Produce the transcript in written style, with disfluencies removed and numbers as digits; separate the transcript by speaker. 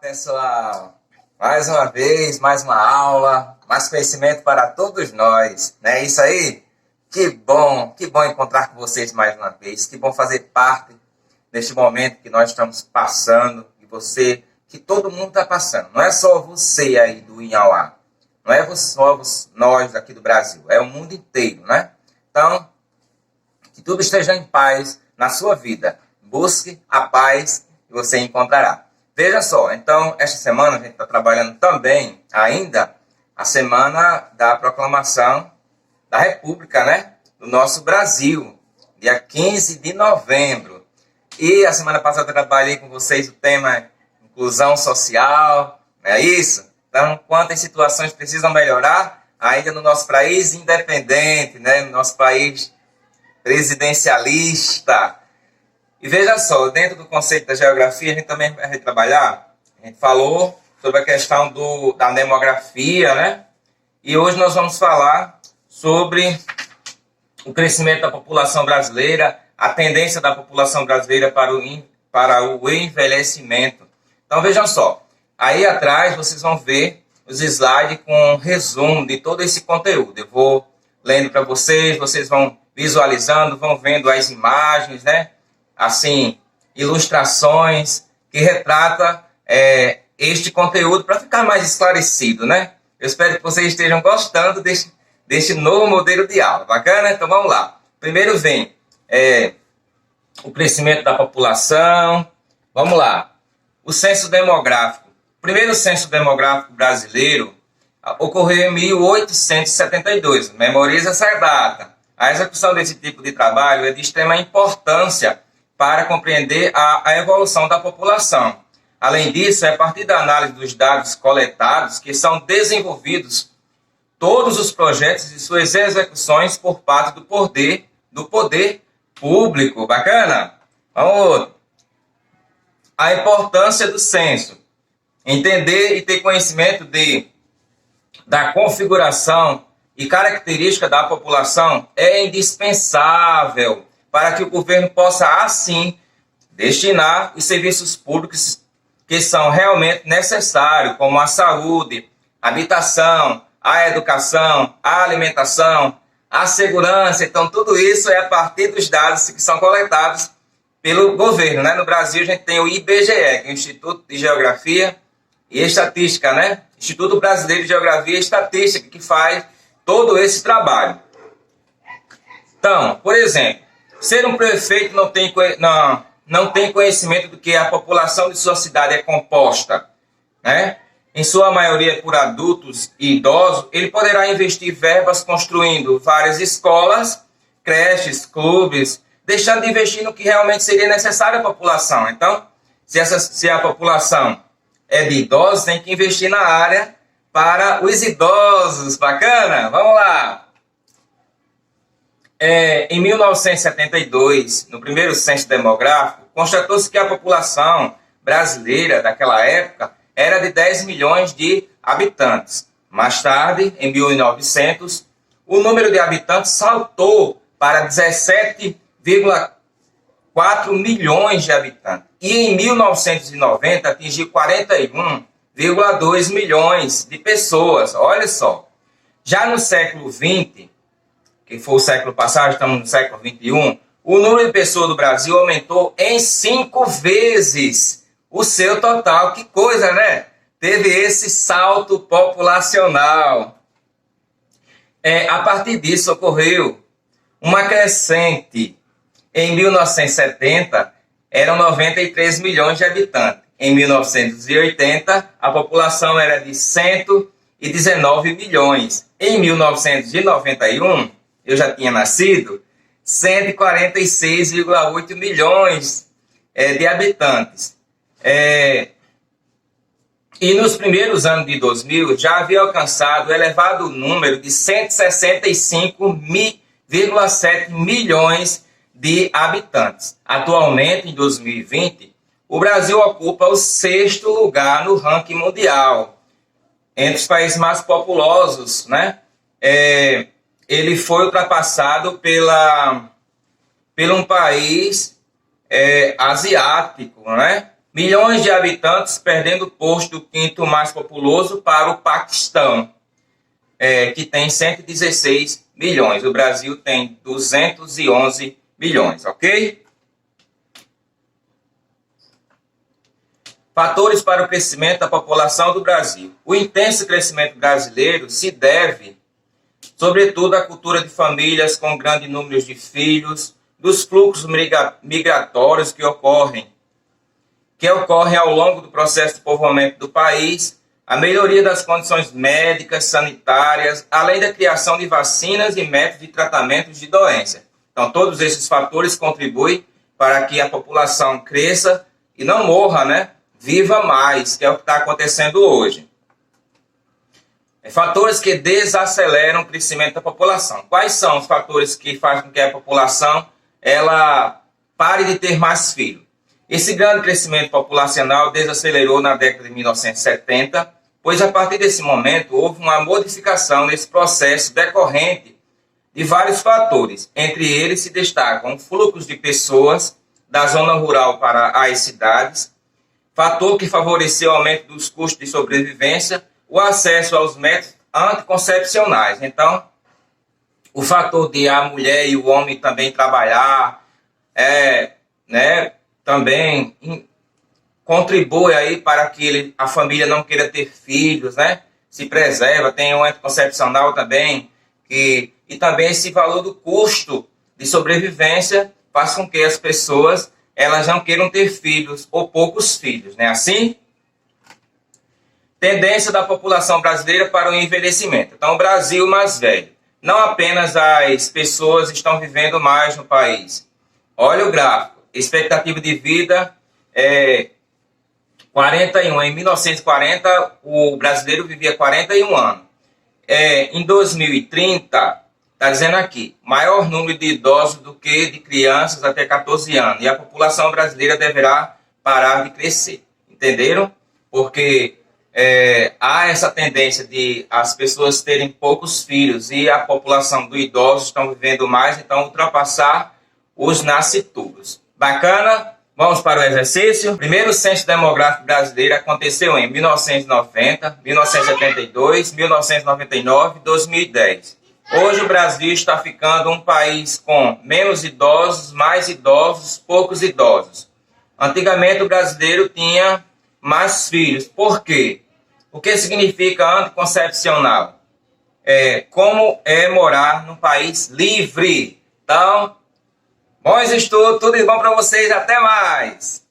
Speaker 1: Pessoal, mais uma vez, mais uma aula, mais conhecimento para todos nós, não é isso aí? Que bom encontrar com vocês mais uma vez, que bom fazer parte deste momento que nós estamos passando, que todo mundo está passando, não é só você aí do Inhauá, não é só nós aqui do Brasil, é o mundo inteiro, né? Então, que tudo esteja em paz na sua vida, busque a paz e você encontrará. Veja só, então, esta semana a gente está trabalhando também ainda a semana da proclamação da República, né? Do nosso Brasil, dia 15 de novembro. E a semana passada eu trabalhei com vocês o tema inclusão social, não é isso? Então, quantas situações precisam melhorar ainda no nosso país independente, né? No nosso país presidencialista. E veja só, dentro do conceito da geografia, a gente também vai trabalhar, a gente falou sobre a questão da demografia, né? E hoje nós vamos falar sobre o crescimento da população brasileira, a tendência da população brasileira para o envelhecimento. Então vejam só, aí atrás vocês vão ver os slides com um resumo de todo esse conteúdo. Eu vou lendo para vocês, vocês vão visualizando, vão vendo as imagens, né? Assim, ilustrações que retrata este conteúdo para ficar mais esclarecido, né? Eu espero que vocês estejam gostando deste novo modelo de aula. Bacana? Então vamos lá. Primeiro vem o crescimento da população. Vamos lá. O censo demográfico. O primeiro censo demográfico brasileiro ocorreu em 1872. Memoriza essa data. A execução desse tipo de trabalho é de extrema importância para compreender a evolução da população. Além disso, é a partir da análise dos dados coletados que são desenvolvidos todos os projetos e suas execuções por parte do poder público. Bacana? Vamos. A importância do censo. Entender e ter conhecimento da configuração e característica da população é indispensável para que o governo possa, assim, destinar os serviços públicos que são realmente necessários, como a saúde, a habitação, a educação, a alimentação, a segurança. Então, tudo isso é a partir dos dados que são coletados pelo governo, né? No Brasil, a gente tem o IBGE, que é o Instituto de Geografia e Estatística, né? Instituto Brasileiro de Geografia e Estatística, que faz todo esse trabalho. Então, por exemplo, ser um prefeito não tem conhecimento do que a população de sua cidade é composta, né? Em sua maioria por adultos e idosos, ele poderá investir verbas construindo várias escolas, creches, clubes, deixando de investir no que realmente seria necessário à população. Então, se a população é de idosos, tem que investir na área para os idosos. Bacana? Vamos lá! Em 1972, no primeiro censo demográfico, constatou-se que a população brasileira daquela época era de 10 milhões de habitantes. Mais tarde, em 1900, o número de habitantes saltou para 17,4 milhões de habitantes. E em 1990 atingiu 41,2 milhões de pessoas. Olha só. Já no século XX, que foi o século passado, estamos no século XXI, o número de pessoas do Brasil aumentou em 5 vezes o seu total. Que coisa, né? Teve esse salto populacional. A partir disso ocorreu uma crescente. Em 1970, eram 93 milhões de habitantes. Em 1980, a população era de 119 milhões. Em 1991, eu já tinha nascido, 146,8 milhões de habitantes. E nos primeiros anos de 2000, já havia alcançado o elevado número de 165,7 milhões de habitantes. Atualmente, em 2020, o Brasil ocupa o 6º lugar no ranking mundial, entre os países mais populosos, né? Ele foi ultrapassado por um país asiático, né? milhões de habitantes, perdendo o posto do quinto mais populoso para o Paquistão, que tem 116 milhões. O Brasil tem 211 milhões, ok? Fatores para o crescimento da população do Brasil. O intenso crescimento brasileiro se deve, sobretudo, à cultura de famílias com grande número de filhos, dos fluxos migratórios que ocorrem ao longo do processo de povoamento do país, a melhoria das condições médicas, sanitárias, além da criação de vacinas e métodos de tratamento de doenças. Então, todos esses fatores contribuem para que a população cresça e não morra, né? Viva mais, que é o que está acontecendo hoje. Fatores que desaceleram o crescimento da população. Quais são os fatores que fazem com que a população ela pare de ter mais filhos? Esse grande crescimento populacional desacelerou na década de 1970, pois a partir desse momento houve uma modificação nesse processo decorrente de vários fatores. Entre eles se destacam o fluxo de pessoas da zona rural para as cidades, fator que favoreceu o aumento dos custos de sobrevivência, o acesso aos métodos anticoncepcionais. Então, o fator de a mulher e o homem também trabalhar, também contribui aí para que a família não queira ter filhos, né? Se preserva, tem o anticoncepcional também, e também esse valor do custo de sobrevivência faz com que as pessoas elas não queiram ter filhos ou poucos filhos, né? Assim, tendência da população brasileira para o envelhecimento. Então, o Brasil mais velho. Não apenas as pessoas estão vivendo mais no país. Olha o gráfico. Expectativa de vida é 41. Em 1940, o brasileiro vivia 41 anos. Em 2030, está dizendo aqui, maior número de idosos do que de crianças até 14 anos. E a população brasileira deverá parar de crescer. Entenderam? Porque há essa tendência de as pessoas terem poucos filhos e a população do idoso estão vivendo mais, então ultrapassar os nascituros. Bacana? Vamos para o exercício. O primeiro censo demográfico brasileiro aconteceu em 1990, 1972, 1999 e 2010. Hoje o Brasil está ficando um país com menos idosos, mais idosos, poucos idosos. Antigamente o brasileiro tinha mais filhos. Por quê? O que significa anticoncepcional? Como é morar num país livre. Então, bons estudos, tudo de bom para vocês, até mais!